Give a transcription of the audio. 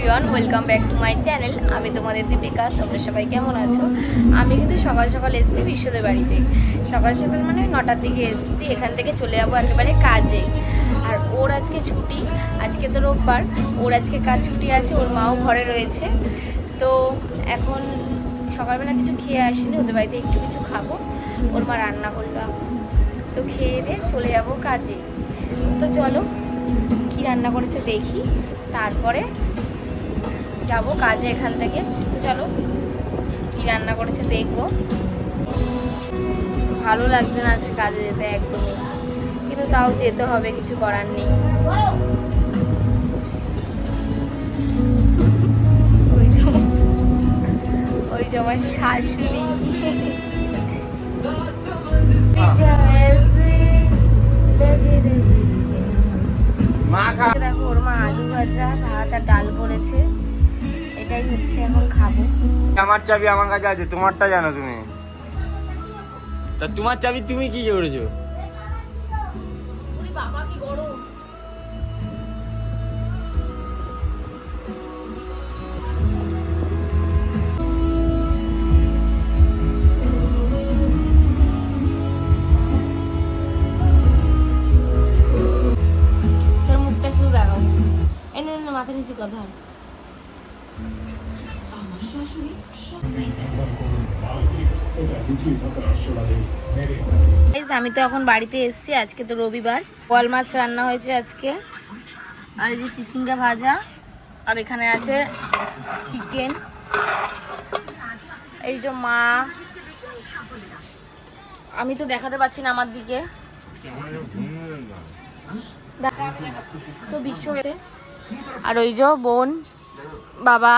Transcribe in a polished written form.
Everyone, welcome back to my channel. আমি তোমাদের দীপিকা। তোমরা সবাই কেমন আছো? আমি কিন্তু সকাল সকাল এসেছি বিশ্বদের বাড়িতে। সকাল সকাল মানে 9টার দিকে এসেছি। এখান থেকে চলে যাবো একেবারে কাজে। আর ওর আজকে ছুটি, আজকে তো রোববার। ওর আজকে কাজ ছুটি আছে, ওর মাও ঘরে রয়েছে। তো এখন সকালবেলা কিছু খেয়ে আসিনি, ওদের বাড়িতে একটু কিছু খাবো। ওর মা রান্না করলো, তো খেয়ে দিয়ে চলে যাবো কাজে। তো চলো কি রান্না করেছে দেখি, তারপরে যাব কাজে এখান থেকে। তো চলো কি রান্না করেছে দেখবো। ভালো লাগছে না আজকে কাজে যেতে একদমই, কিন্তু তাও যেতে হবে, কিছু করার নেই। ওই যে আমার শাশুড়ি। দেখো ওর মা আলু ভাজা, ভাত আর ডাল করেছে। এটাই হচ্ছে এখন খাবো। আমার চাবি আমার কাছে আছে, তোমারটা জানো তুমি? তা তোমার চাবি তুমি কি করেছো? বাবা কি গরম। তোর মুখটা শুধু দেখাও। এনে মাথা নিচু কথা। আমি তো এখন বাড়িতে এসেছি। আজকে তো রবিবার। বোয়াল মাছ রান্না হয়েছে আজকে, আর এই যে চিচিঙ্গা ভাজা, আর এখানে আছে চিকেন। এই যে মা, আমি তো দেখাতে পাচ্ছি না আমার দিকে, তো বিশ্ব। আর ওই যে বোন, বাবা,